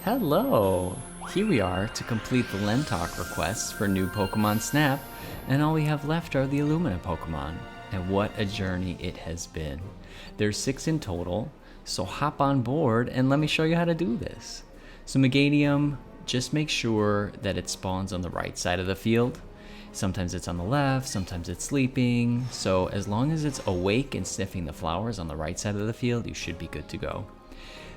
Hello! Here we are to complete the LenTalk requests for new Pokemon Snap, and all we have left are the Illumina Pokemon. And what a journey it has been. There's 6 in total, so hop on board and let me show you how to do this. So Meganium, just make sure that it spawns on the right side of the field. Sometimes it's on the left, sometimes it's sleeping, so as long as it's awake and sniffing the flowers on the right side of the field, you should be good to go.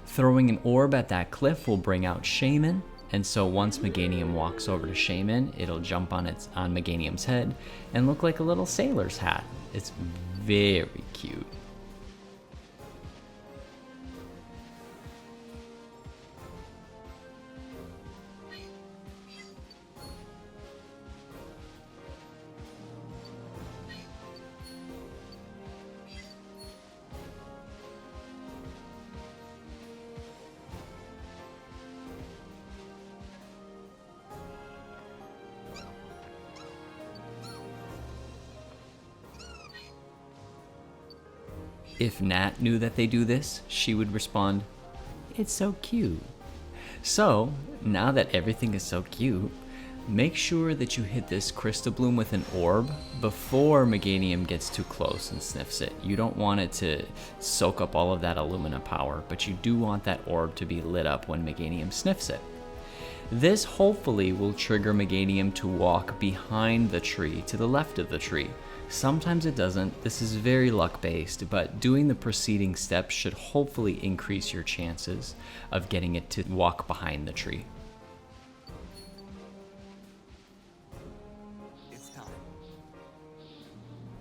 Throwing an orb at that cliff will bring out Shaman, and so once Meganium walks over to Shaman, it'll jump on Meganium's head and look like a little sailor's hat. It's very cute. If Nat knew that they do this, she would respond, "It's so cute." So, now that everything is so cute, make sure that you hit this Crystal Bloom with an orb before Meganium gets too close and sniffs it. You don't want it to soak up all of that Illumina power, but you do want that orb to be lit up when Meganium sniffs it. This hopefully will trigger Meganium to walk behind the tree to the left of the tree. Sometimes it doesn't. This is very luck based, but doing the preceding steps should hopefully increase your chances of getting it to walk behind the tree. It's time.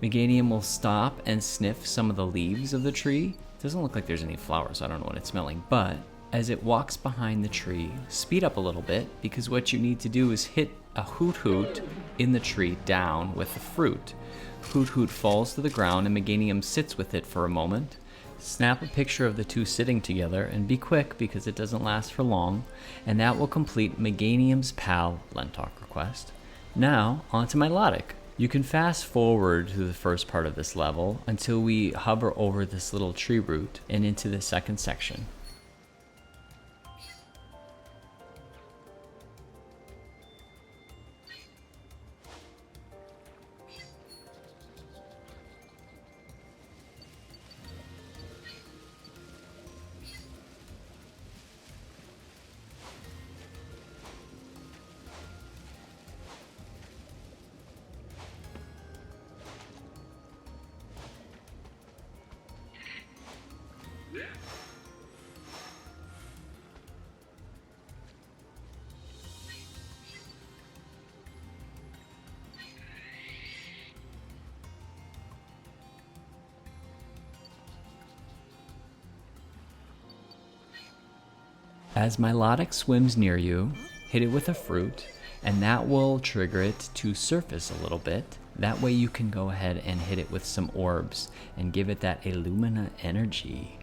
Meganium will stop and sniff some of the leaves of the tree. It doesn't look like there's any flowers, so I don't know what it's smelling, but as it walks behind the tree, speed up a little bit, because what you need to do is hit a Hoot Hoot in the tree down with the fruit. Hoot Hoot falls to the ground and Meganium sits with it for a moment. Snap a picture of the two sitting together and be quick because it doesn't last for long, and that will complete Meganium's pal LenTalk request. Now, on to Milotic. You can fast forward to the first part of this level until we hover over this little tree root and into the second section. As Milotic swims near you, hit it with a fruit, and that will trigger it to surface a little bit. That way you can go ahead and hit it with some orbs and give it that Illumina energy.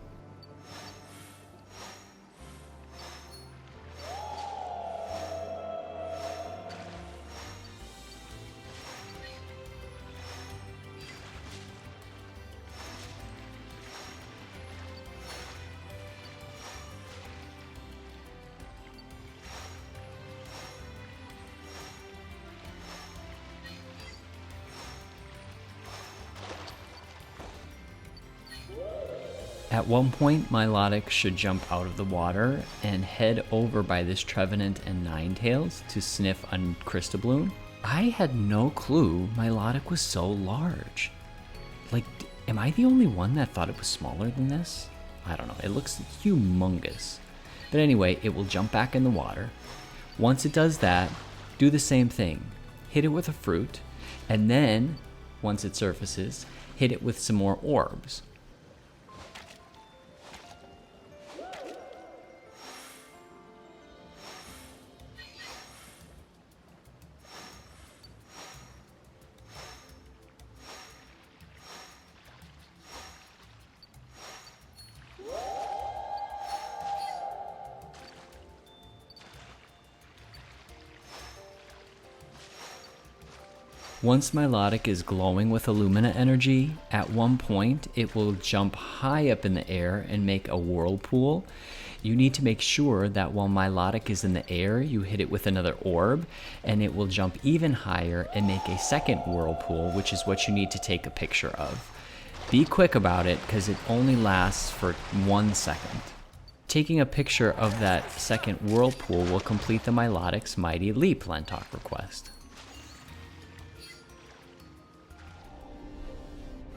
At one point, Milotic should jump out of the water and head over by this Trevenant and Ninetails to sniff on Crystal Bloom. I had no clue Milotic was so large. Like, am I the only one that thought it was smaller than this? I don't know, it looks humongous. But anyway, it will jump back in the water. Once it does that, do the same thing. Hit it with a fruit, and then, once it surfaces, hit it with some more orbs. Once Milotic is glowing with Illumina energy, at one point it will jump high up in the air and make a whirlpool. You need to make sure that while Milotic is in the air, you hit it with another orb, and it will jump even higher and make a second whirlpool, which is what you need to take a picture of. Be quick about it, because it only lasts for 1 second. Taking a picture of that second whirlpool will complete the Milotic's Mighty Leap LenTalk request.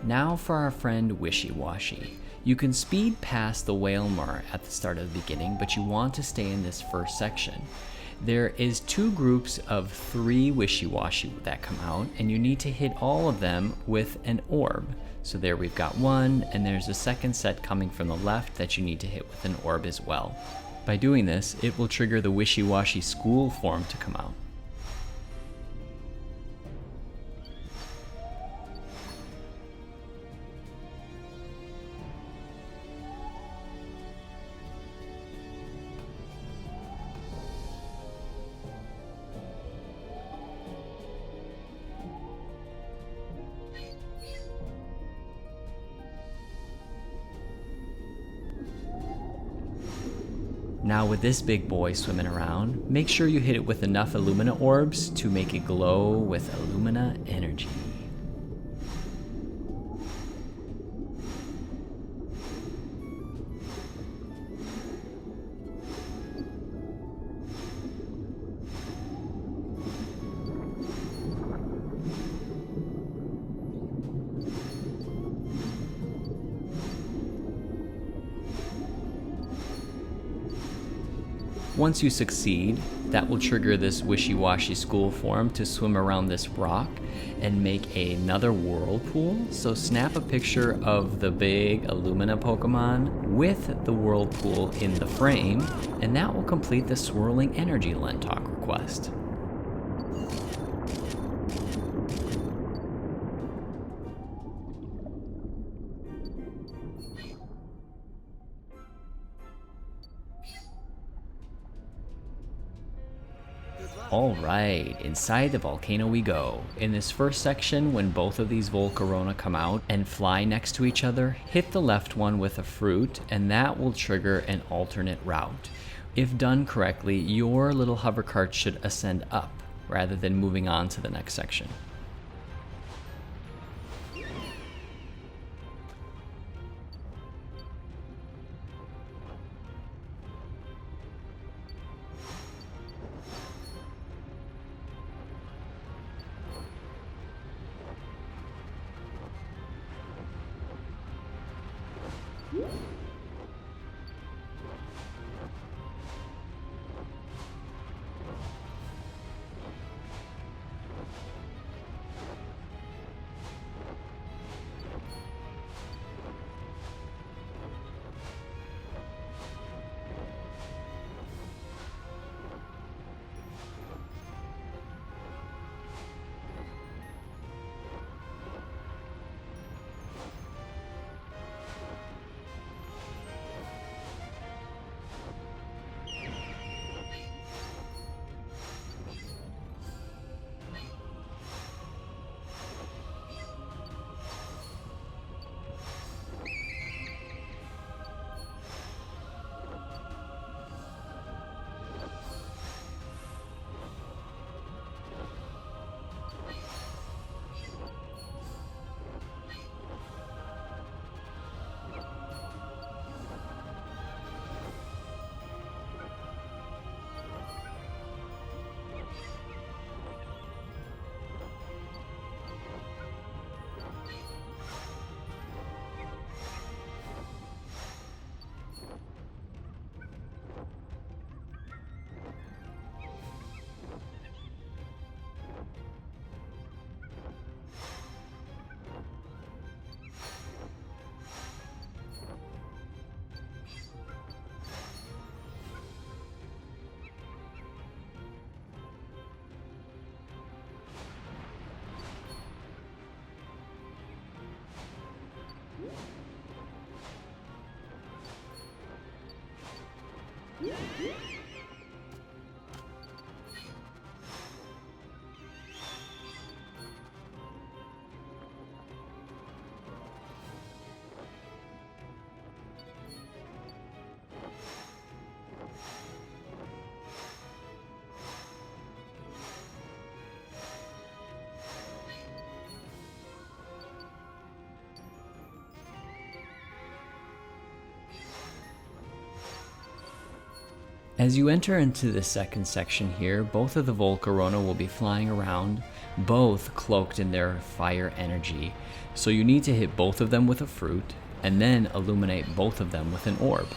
Now for our friend Wishy Washy. You can speed past the Whalmer at the start of the beginning, but you want to stay in this first section. There is 2 groups of 3 Wishy Washy that come out, and you need to hit all of them with an orb. So there we've got 1, and there's a second set coming from the left that you need to hit with an orb as well. By doing this, it will trigger the Wishy Washy school form to come out. Now with this big boy swimming around, make sure you hit it with enough Illumina orbs to make it glow with Illumina Energy. Once you succeed, that will trigger this wishy-washy school form to swim around this rock and make another whirlpool. So snap a picture of the big Illumina Pokemon with the whirlpool in the frame, and that will complete the Swirling Energy LenTalk request. Alright, inside the volcano we go. In this first section, when both of these Volcarona come out and fly next to each other, hit the left one with a fruit, and that will trigger an alternate route. If done correctly, your little hover cart should ascend up, rather than moving on to the next section. As you enter into the second section here, both of the Volcarona will be flying around, both cloaked in their fire energy. So you need to hit both of them with a fruit, and then illuminate both of them with an orb.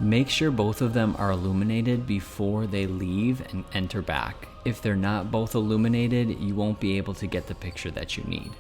Make sure both of them are illuminated before they leave and enter back. If they're not both illuminated, you won't be able to get the picture that you need.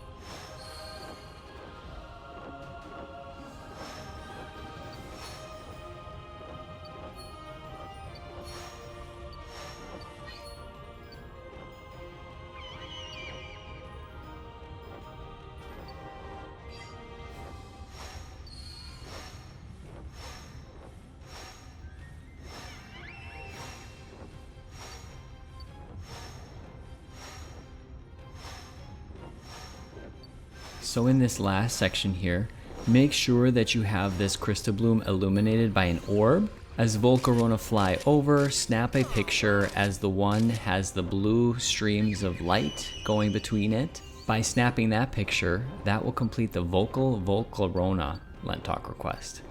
So in this last section here, make sure that you have this crystal bloom illuminated by an orb. As Volcarona fly over, snap a picture as the one has the blue streams of light going between it. By snapping that picture, that will complete the Volcarona LenTalk request.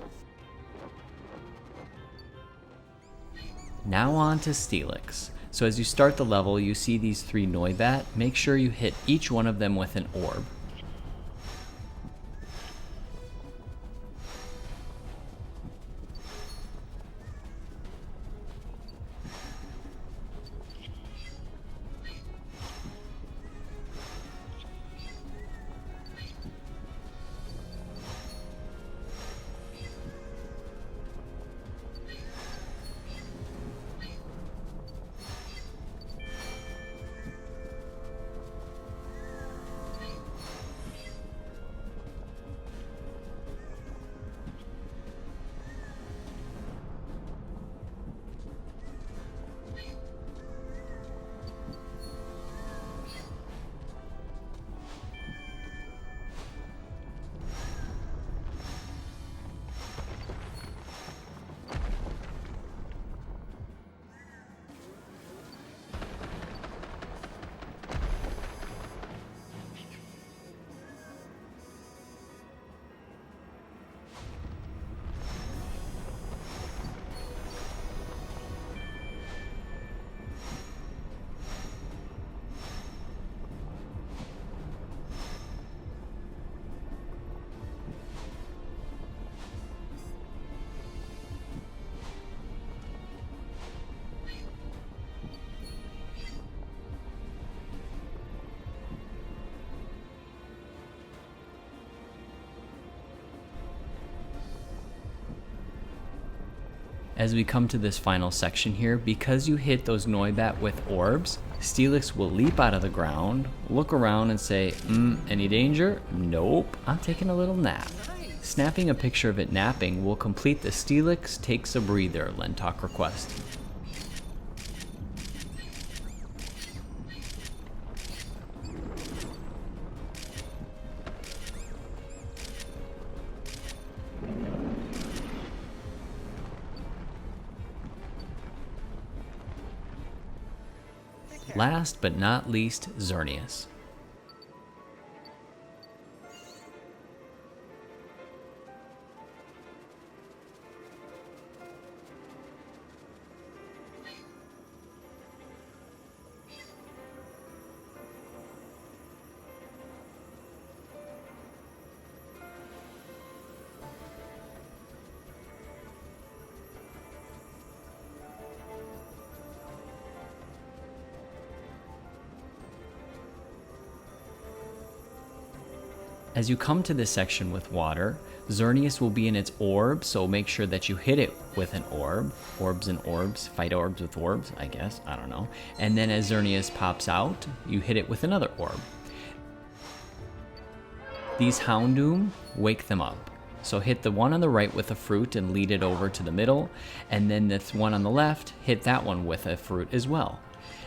Now on to Steelix. So as you start the level, you see these 3 Noibat. Make sure you hit each one of them with an orb. As we come to this final section here, because you hit those Noibat with orbs, Steelix will leap out of the ground, look around and say, any danger? Nope, I'm taking a little nap. Snapping a picture of it napping will complete the Steelix Takes a Breather LenTalk request. Last but not least, Xerneas. As you come to this section with water, Xerneas will be in its orb, so make sure that you hit it with an orb. Orbs and orbs, fight orbs with orbs, I guess, I don't know. And then as Xerneas pops out, you hit it with another orb. These Houndoom, wake them up. So hit the one on the right with a fruit and lead it over to the middle, and then this one on the left, hit that one with a fruit as well.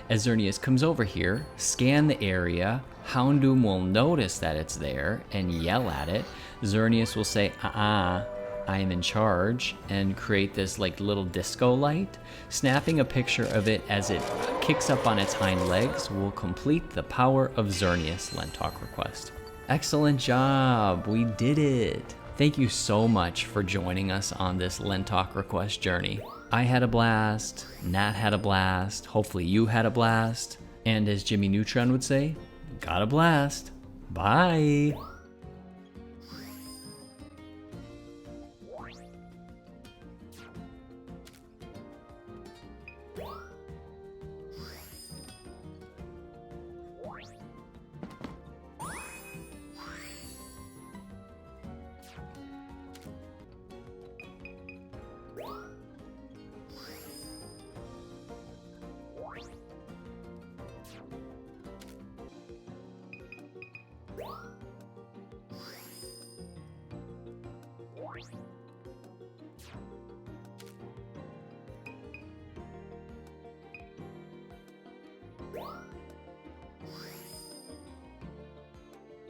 As Xerneas comes over here, scan the area, Houndoom will notice that it's there and yell at it. Xerneas will say, I am in charge, and create this like little disco light. Snapping a picture of it as it kicks up on its hind legs will complete the Power of Xerneas LenTalk request. Excellent job, we did it. Thank you so much for joining us on this LenTalk request journey. I had a blast, Nat had a blast, hopefully you had a blast, and as Jimmy Neutron would say, got a blast. Bye!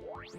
What?